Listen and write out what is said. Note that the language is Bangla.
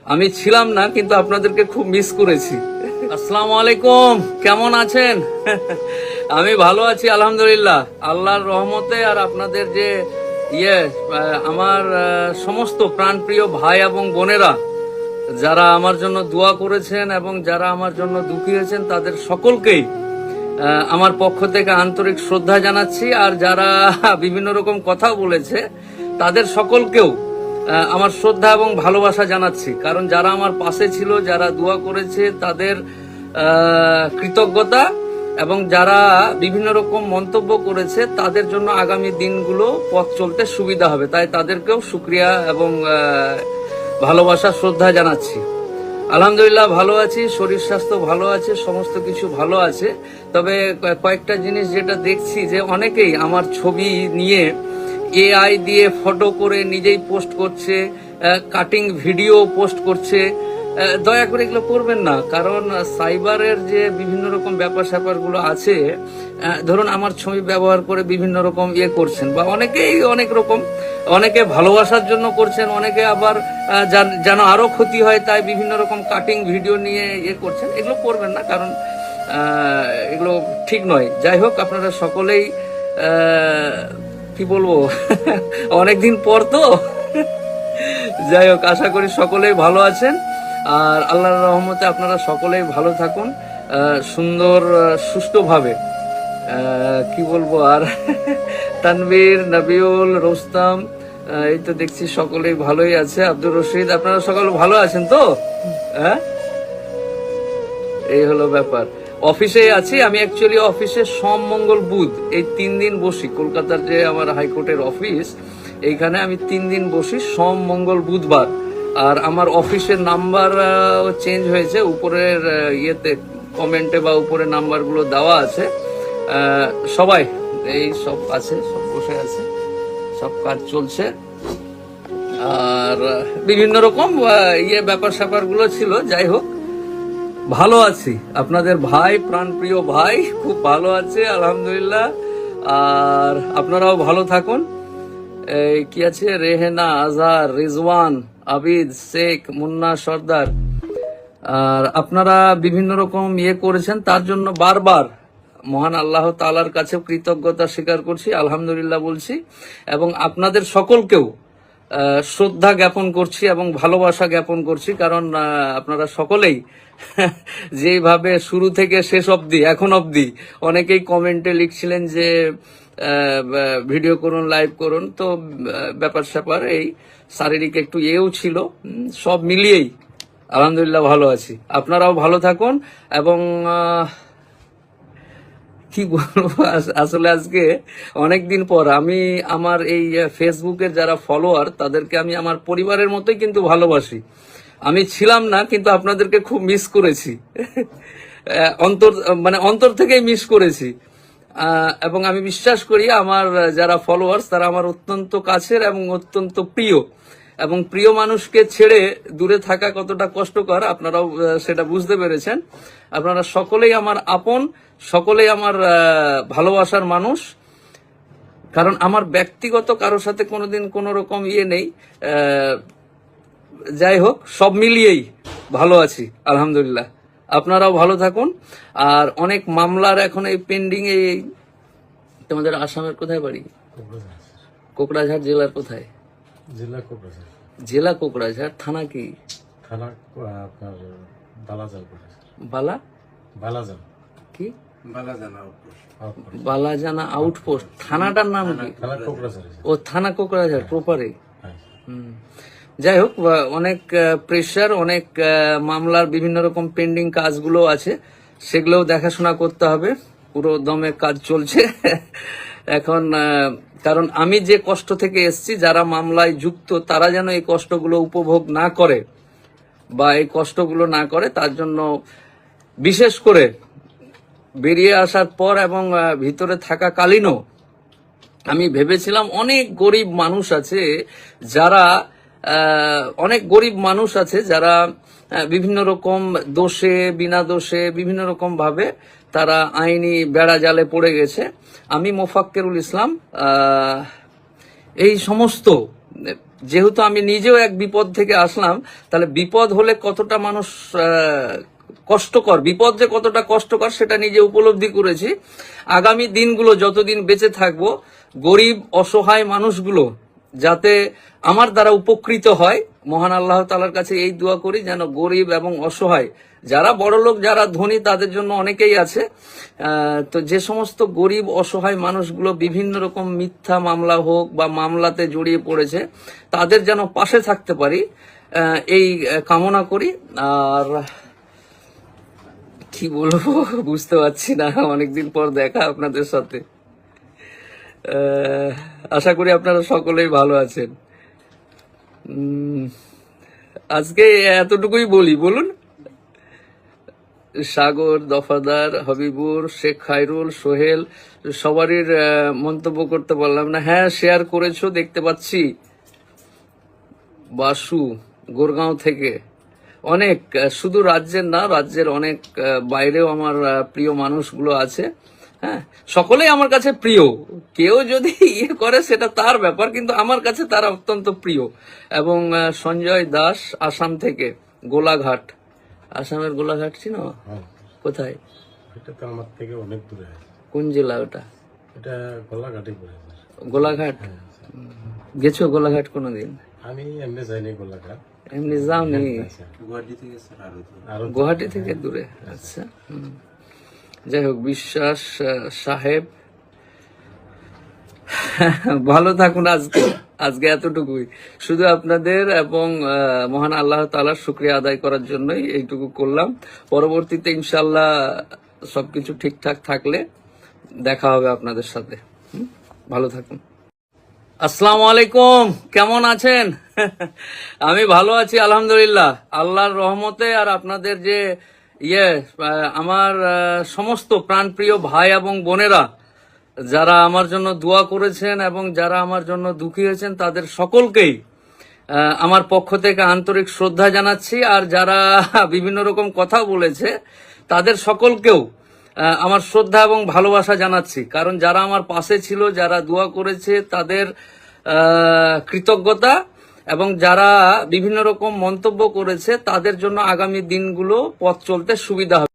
আমি ছিলাম না, কিন্তু আপনাদেরকে খুব মিস করেছি। আসসালামু আলাইকুম, কেমন আছেন? আমি ভালো আছি আলহামদুলিল্লাহ, আল্লাহর রহমতে। আর আপনাদের যে আমার সমস্ত প্রাণপ্রিয় ভাই এবং বোনেরা যারা আমার জন্য দোয়া করেছেন এবং যারা আমার জন্য দুঃখী হয়েছেন, তাদের সকলকেই আমার পক্ষ থেকে আন্তরিক শ্রদ্ধা জানাচ্ছি। আর যারা বিভিন্ন রকম কথা বলেছে তাদের সকলকেও আমার শ্রদ্ধা এবং ভালোবাসা জানাচ্ছি। কারণ যারা আমার পাশে ছিল, যারা দোয়া করেছে, তাদের কৃতজ্ঞতা, এবং যারা বিভিন্ন রকম মন্তব্য করেছে তাদের জন্য আগামী দিনগুলো পথ চলতে সুবিধা হবে। তাই তাদেরকেও শুকরিয়া এবং ভালোবাসা শ্রদ্ধা জানাচ্ছি। আলহামদুলিল্লাহ ভালো আছি, শরীর স্বাস্থ্য ভালো আছে, সমস্ত কিছু ভালো আছে। তবে কয়েকটা জিনিস যেটা দেখছি, যে অনেকেই আমার ছবি নিয়ে এআই দিয়ে ফটো করে নিজেই পোস্ট করছে, কাটিং ভিডিও পোস্ট করছে। দয়া করে এগুলো করবেন না, কারণ সাইবারের যে বিভিন্ন রকম ব্যাপার স্যাপারগুলো আছে, ধরুন আমার ছবি ব্যবহার করে বিভিন্ন রকম করছেন, বা অনেকেই অনেক রকম, অনেকে ভালোবাসার জন্য করছেন, অনেকে আবার যেন আরো ক্ষতি হয় তাই বিভিন্ন রকম কাটিং ভিডিও নিয়ে করছেন। এগুলো করবেন না, কারণ এগুলো ঠিক নয়। যাই হোক, আপনারা সকলেই কি বলবো, অনেকদিন পর তো, যাই হোক, আশা করি সকলেই ভালো আছেন। আর আল্লাহর রহমতে আপনারা সকলেই ভালো থাকুন, সুন্দর সুষ্ঠুভাবে। কি বলবো আর, তানভীর, নবিউল, রোস্তাম, এই তো দেখছি সকলেই ভালোই আছে। আব্দুর রশিদ, আপনারা সকলে ভালো আছেন তো? হ্যাঁ, এই হলো ব্যাপার। অফিসে আছি আমি, অ্যাকচুয়ালি অফিসে সোম, মঙ্গল, বুধ এই 3 দিন বসি। কলকাতার যে আমার হাইকোর্টের অফিস, এইখানে আমি 3 দিন বসি, সোম, মঙ্গল, বুধবার। আর আমার অফিসের নাম্বার চেঞ্জ হয়েছে, উপরের কমেন্টে বা উপরে নাম্বারগুলো দেওয়া আছে। সবাই এই সব আছে, সব বসে আছে, সব কাজ চলছে। আর বিভিন্ন রকম ব্যাপার স্যাপার গুলো ছিল। যাই হোক, ভালো আছি, আপনাদের ভাই, প্রাণপ্রিয় ভাই, খুব ভালো আছে আলহামদুলিল্লাহ। আর আপনারাও ভালো থাকুন। কি আছে, রেহেনা, আজহার, রিজওয়ান, আবিদ, শেখ, মুন্না সর্দার, আর আপনারা বিভিন্ন রকম করেছেন, তার জন্য বারবার মহান আল্লাহ তাআলার কাছে কৃতজ্ঞতা স্বীকার করছি, আলহামদুলিল্লাহ বলছি। এবং আপনাদের সকলকেও শ্রদ্ধা জ্ঞাপন করছি এবং ভালোবাসা জ্ঞাপন করছি। কারণ আপনারা সকলেই যেভাবে শুরু থেকে শেষ অবধি, এখন অবধি, অনেকেই কমেন্টে লিখছিলেন যে ভিডিও করুন, লাইভ করুন। তো ব্যাপার স্যাপার এই শারীরিক একটু ছিল, সব মিলিয়েই আলহামদুলিল্লাহ ভালো আছি। আপনারাও ভালো থাকুন। এবং কি বলবো, আসলে আজকে অনেকদিন পর আমি আমার এই ফেসবুকের যারা ফলোয়ার, তাদেরকে আমি আমার পরিবারের মতোই কিন্তু ভালোবাসি। আমি ছিলাম না, কিন্তু আপনাদেরকে খুব মিস করেছি, অন্তর থেকেই মিস করেছি। এবং আমি বিশ্বাস করি আমার যারা ফলোয়ার্স, তারা আমার অত্যন্ত কাছের এবং অত্যন্ত প্রিয়। এবং প্রিয় মানুষকে ছেড়ে দূরে থাকা কতটা কষ্টকর, আপনারাও সেটা বুঝতে পেরেছেন। আপনারা সকলেই আমার আপন, সকলেই আমার ভালোবাসার মানুষ। কারণ আমার ব্যক্তিগত কারোর সাথে কোনোদিন কোনো রকম নেই। যাই হোক, সব মিলিয়েই ভালো আছি আলহামদুলিল্লাহ। আপনারাও ভালো থাকুন। আর অনেক মামলার এখন এই পেন্ডিং। তোমাদের আসামের কোথায় বাড়ি? কোকড়াঝাড় জেলার কোথায়? জেলা কোকড়াঝাড়, থানা কি? থানা আপনার বালাজান কি? বালাজানা আউটপোস্ট। থানাটার নাম কি? ও, থানা কোকড়াঝাড় প্রপারে। যাই হোক, অনেক প্রেশার, অনেক মামলার বিভিন্ন রকম পেন্ডিং কাজগুলো আছে, সেগুলোও দেখাশোনা করতে হবে। পুরো দমে কাজ চলছে এখন। কারণ আমি যে কষ্ট থেকে এসছি, যারা মামলায় যুক্ত, তারা যেন এই কষ্টগুলো উপভোগ না করে বা এই কষ্টগুলো না করে, তার জন্য বিশেষ করে বেরিয়ে আসার পর এবং ভিতরে থাকাকালীনও আমি ভেবেছিলাম অনেক গরিব মানুষ আছে যারা বিভিন্ন রকম দোষে, বিনা দোষে, বিভিন্ন রকম ভাবে তারা আইনি বেড়া জালে পড়ে গেছে। আমি মোফাক্কেরুল ইসলাম এই সমস্ত যেহেতু আমি নিজেও এক বিপদ থেকে আসলাম, তাহলে বিপদ হলে কতটা মানুষ কষ্টকর, বিপদ যে কতটা কষ্টকর সেটা নিজে উপলব্ধি করেছি। আগামী দিনগুলো যতদিন বেঁচে থাকবো, গরিব অসহায় মানুষগুলো যাতে আমার দ্বারা উপকৃত হয়, মহান আল্লাহ তাআলার কাছে এই দোয়া করি যেন গরিব এবং অসহায়, যারা বড়লোক যারা ধনী তাদের জন্য অনেকেই আছে, তো যে সমস্ত গরিব অসহায় মানুষগুলো বিভিন্ন রকম মিথ্যা মামলা হোক বা মামলাতে জড়িয়ে পড়েছে, তাদের যেন পাশে থাকতে পারি, এই কামনা করি। আর কি বলবো বুঝতে পারছি না, অনেকদিন পর দেখা আপনাদের সাথে। আশা করি আপনারা সকলেই ভালো আছেন। আজকে এতটুকুই বলি, বলুন। সাগর, দফাদার, হবিবুর, শেখ খায়রুল, সোহেল, সবারই মন্তব্য করতে পারলাম না। হ্যাঁ, শেয়ার করেছো দেখতে পাচ্ছি। বাসু গোরগাঁও থেকে, অনেক, শুধু রাজ্যের না, রাজ্যের অনেক বাইরেও আমার প্রিয় মানুষগুলো আছে। হ্যাঁ, সকলেই আমার কাছে প্রিয়, কেউ যদি ইয়ে করে সেটা তার ব্যাপার, কিন্তু আমার কাছে তারা অত্যন্ত প্রিয়। এবং সঞ্জয় দাস আসাম থেকে, গোলাঘাট, আসামের গোলাঘাট চিনো? হ্যাঁ, কোথায়? এটা তো আমার থেকে অনেক দূরে আছে। কোন জেলা ওটা? এটা গোলাঘাটে পড়ে আছে। গোলাঘাট গেছো? গোলাঘাট কোনোদিন? আমি এমনি যাইনি গোলাঘাট। এমনি যাওনি? গুয়াহাটি থেকে আরো গুয়াহাটি থেকে দূরে। আচ্ছা, যাই হোক, বিশ্বাস সাহেব, ভালো থাকুন। আজকে এতটুকুই, শুধু আপনাদের এবং মহান আল্লাহ তাআলার শুকরিয়া আদায় করার জন্যই এইটুকু করলাম। পরবর্তীতে ইনশাআল্লাহ সবকিছু ঠিকঠাক থাকলে দেখা হবে আপনাদের সাথে। ভালো থাকুন। আসসালামু আলাইকুম, কেমন আছেন? আমি ভালো আছি আলহামদুলিল্লাহ, আল্লাহর রহমতে। আর আপনাদের যে আমার সমস্ত প্রাণপ্রিয় ভাই এবং বোনেরা যারা আমার জন্য দোয়া করেছেন এবং যারা আমার জন্য দুঃখী হয়েছেন, তাদের সকলকেই আমার পক্ষ থেকে আন্তরিক শ্রদ্ধা জানাচ্ছি। আর যারা বিভিন্ন রকম কথা বলেছে তাদের সকলকেও আমার শ্রদ্ধা এবং ভালোবাসা জানাচ্ছি। কারণ যারা আমার পাশে ছিল, যারা দোয়া করেছে, তাদের কৃতজ্ঞতা, এবং যারা বিভিন্ন রকম মন্তব্য করেছে তাদের জন্য আগামী দিনগুলো পথ চলতে সুবিধা হবে।